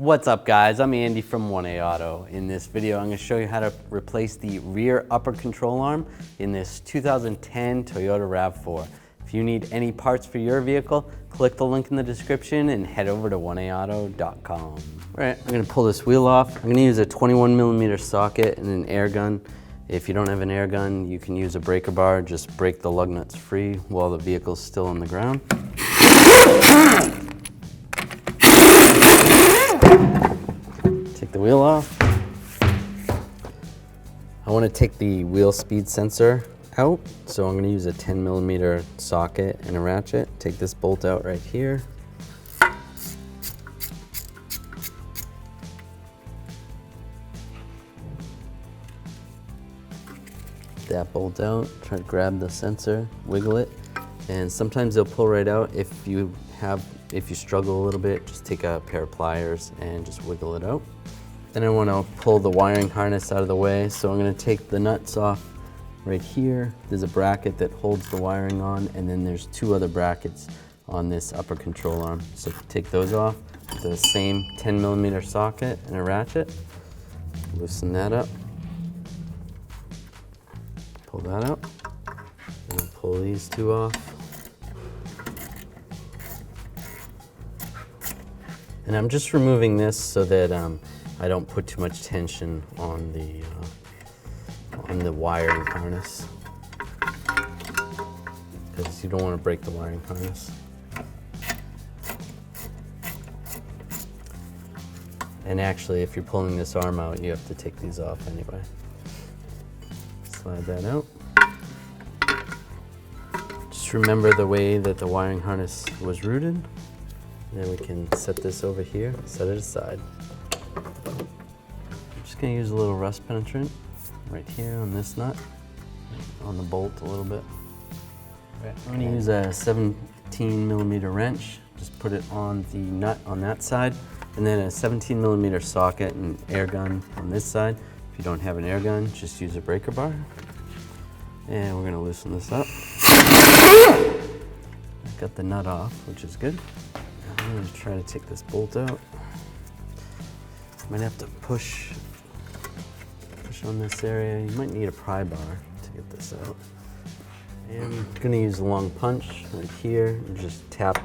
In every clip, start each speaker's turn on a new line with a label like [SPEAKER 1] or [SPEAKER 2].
[SPEAKER 1] What's up guys, I'm Andy from 1A Auto. In this video I'm going to show you how to replace the rear upper control arm in this 2010 Toyota Rav4. If you need any parts for your vehicle, click the link in the description and head over to 1aauto.com. All right, I'm going to pull this wheel off. I'm going to use a 21mm socket and an air gun. If you don't have an air gun, you can use a breaker bar. Just break the lug nuts free while the vehicle's still on the ground. Take the wheel off. I want to take the wheel speed sensor out, so I'm going to use a 10mm socket and a ratchet. Take this bolt out right here. That bolt out, try to grab the sensor, wiggle it, and sometimes they'll pull right out. If you struggle a little bit, just take a pair of pliers and just wiggle it out. Then I want to pull the wiring harness out of the way, so I'm going to take the nuts off right here. There's a bracket that holds the wiring on, and then there's two other brackets on this upper control arm. So take those off with the same 10mm socket and a ratchet. Loosen that up. Pull that out, and I'll pull these two off. And I'm just removing this so that I don't put too much tension on the wiring harness, because you don't want to break the wiring harness. And actually, if you're pulling this arm out, you have to take these off anyway. Slide that out. Just remember the way that the wiring harness was routed. Then we can set this over here, set it aside. I'm just going to use a little rust penetrant right here on this nut, on the bolt a little bit. I'm going to use a 17mm wrench, just put it on the nut on that side, and then a 17mm socket and air gun on this side. If you don't have an air gun, just use a breaker bar. And we're going to loosen this up. Got the nut off, which is good. I'm going to try to take this bolt out. Might have to push on this area. You might need a pry bar to get this out. And I'm going to use a long punch right here and just tap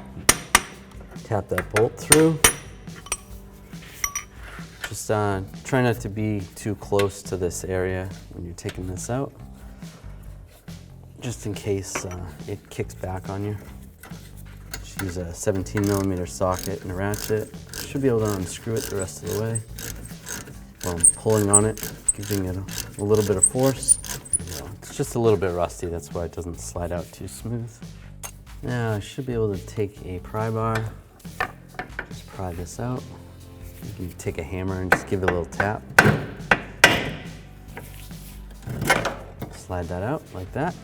[SPEAKER 1] that bolt through. Just try not to be too close to this area when you're taking this out, just in case it kicks back on you. Just use a 17mm socket and a ratchet. Should be able to unscrew it the rest of the way. While I'm pulling on it, giving it a little bit of force. It's just a little bit rusty, that's why it doesn't slide out too smooth. Now I should be able to take a pry bar, just pry this out. You can take a hammer and just give it a little tap. Slide that out like that.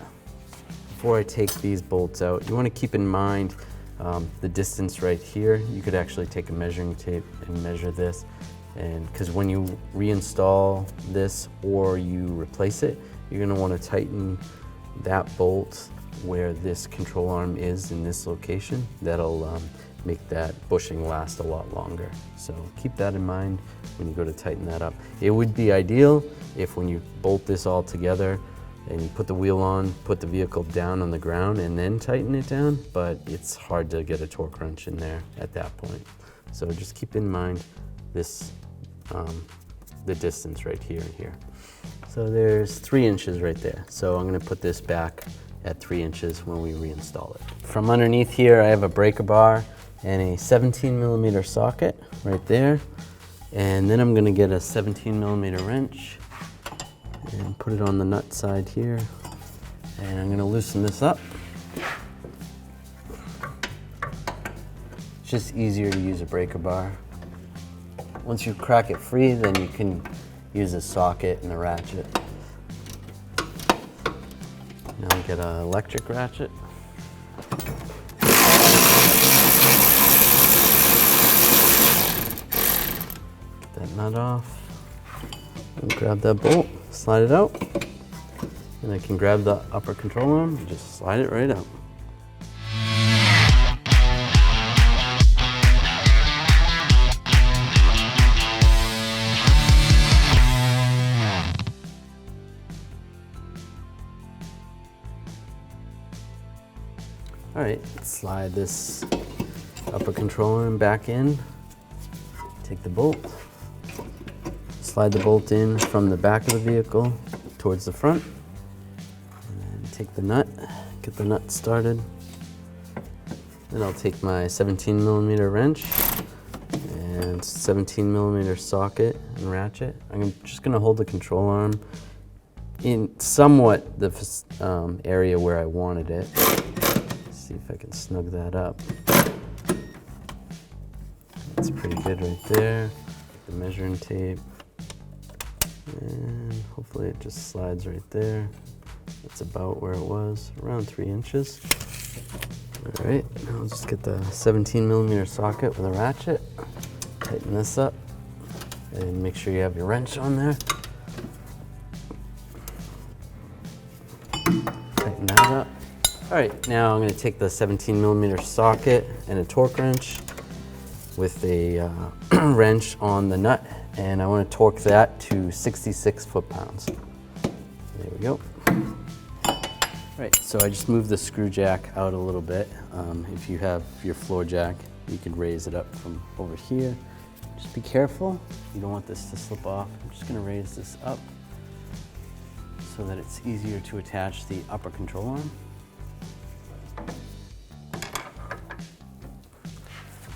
[SPEAKER 1] Before I take these bolts out, you want to keep in mind the distance right here. You could actually take a measuring tape and measure this, and because when you reinstall this or you replace it, you're going to want to tighten that bolt where this control arm is in this location. That'll make that bushing last a lot longer. So keep that in mind when you go to tighten that up. It would be ideal if when you bolt this all together and you put the wheel on, put the vehicle down on the ground and then tighten it down, but it's hard to get a torque wrench in there at that point. So just keep in mind this, the distance right here and here. So there's 3 inches right there. So I'm gonna put this back at 3 inches when we reinstall it. From underneath here, I have a breaker bar and a 17mm socket right there. And then I'm gonna get a 17mm wrench and put it on the nut side here. And I'm gonna loosen this up. It's just easier to use a breaker bar. Once you crack it free, then you can use a socket and a ratchet. Now I get an electric ratchet. Get that nut off. And grab that bolt, slide it out. And I can grab the upper control arm and just slide it right out. All right, slide this upper control arm back in. Take the bolt. Slide the bolt in from the back of the vehicle towards the front. And then take the nut, get the nut started. Then I'll take my 17mm wrench and 17mm socket and ratchet. I'm just gonna hold the control arm in somewhat the area where I wanted it. Let's see if I can snug that up. That's pretty good right there. The measuring tape. And hopefully it just slides right there. That's about where it was, around 3 inches. All right, now I'll just get the 17mm socket with a ratchet. Tighten this up and make sure you have your wrench on there. Tighten that up. All right, now I'm going to take the 17mm socket and a torque wrench with a wrench on the nut, and I want to torque that to 66 foot-pounds. There we go. All right, so I just moved the screw jack out a little bit. If you have your floor jack, you could raise it up from over here. Just be careful, you don't want this to slip off. I'm just going to raise this up so that it's easier to attach the upper control arm.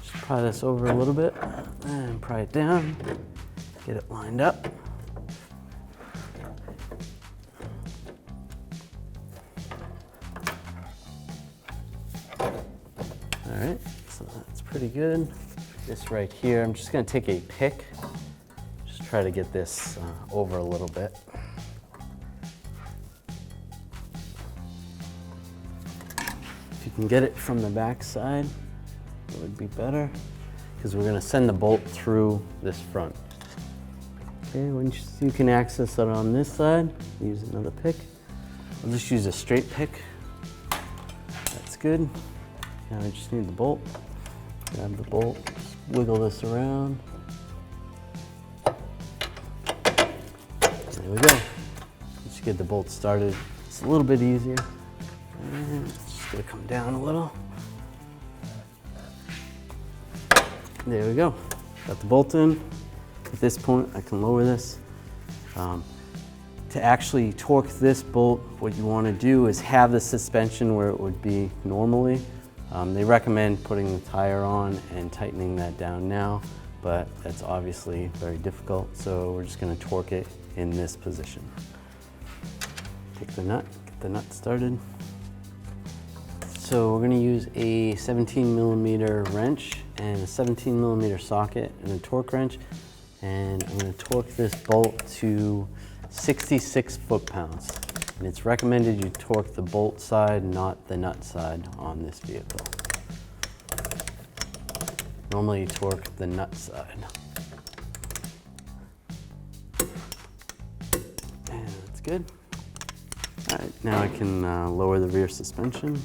[SPEAKER 1] Just pry this over a little bit and pry it down, get it lined up. All right, so that's pretty good. This right here, I'm just gonna take a pick, just try to get this over a little bit. If you can get it from the back side, it would be better, because we're gonna send the bolt through this front. Okay, once you can access it on this side, use another pick. I'll just use a straight pick. That's good. Now I just need the bolt. Grab the bolt, just wiggle this around. There we go. Just get the bolt started. It's a little bit easier. And it's just gonna come down a little. There we go. Got the bolt in. At this point, I can lower this. To actually torque this bolt, what you want to do is have the suspension where it would be normally. They recommend putting the tire on and tightening that down now, but that's obviously very difficult, so we're just going to torque it in this position. Take the nut, get the nut started. So we're going to use a 17mm wrench and a 17mm socket and a torque wrench, and I'm going to torque this bolt to 66 foot-pounds. And it's recommended you torque the bolt side, not the nut side on this vehicle. Normally you torque the nut side. And that's good. All right, now I can lower the rear suspension.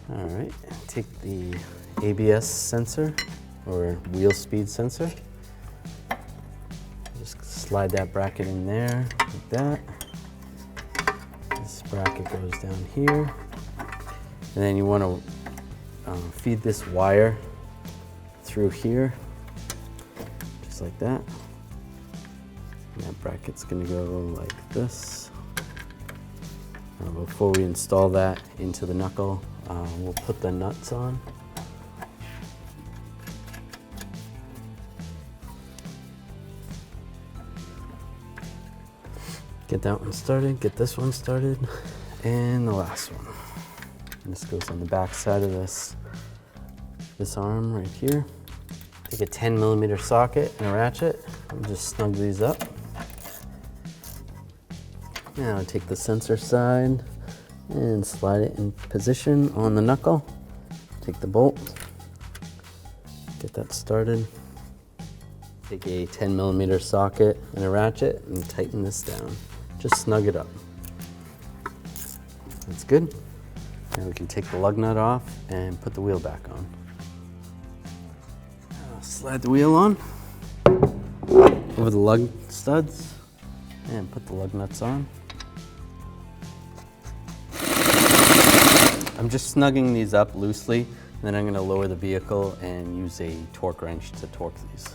[SPEAKER 1] All right, take the ABS sensor or wheel speed sensor. Just slide that bracket in there like that. This bracket goes down here. And then you want to feed this wire through here, just like that. And that bracket's going to go like this. Before we install that into the knuckle, we'll put the nuts on. Get that one started, get this one started, and the last one. And this goes on the back side of this arm right here. Take a 10mm socket and a ratchet, and just snug these up. Now take the sensor side and slide it in position on the knuckle. Take the bolt, get that started. Take a 10mm socket and a ratchet and tighten this down. Just snug it up. That's good. Now we can take the lug nut off and put the wheel back on. Now slide the wheel on over the lug studs and put the lug nuts on. I'm just snugging these up loosely, and then I'm going to lower the vehicle and use a torque wrench to torque these.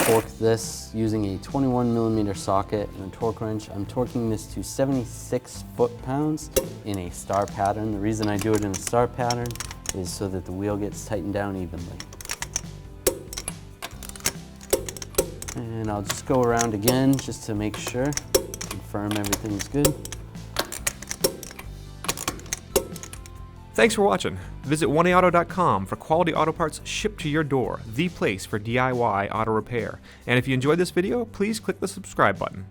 [SPEAKER 1] Torque this using a 21mm socket and a torque wrench. I'm torquing this to 76 foot-pounds in a star pattern. The reason I do it in a star pattern is so that the wheel gets tightened down evenly. And I'll just go around again just to make sure, confirm everything's good.
[SPEAKER 2] Thanks for watching. Visit 1aauto.com for quality auto parts shipped to your door, the place for DIY auto repair. And if you enjoyed this video, please click the subscribe button.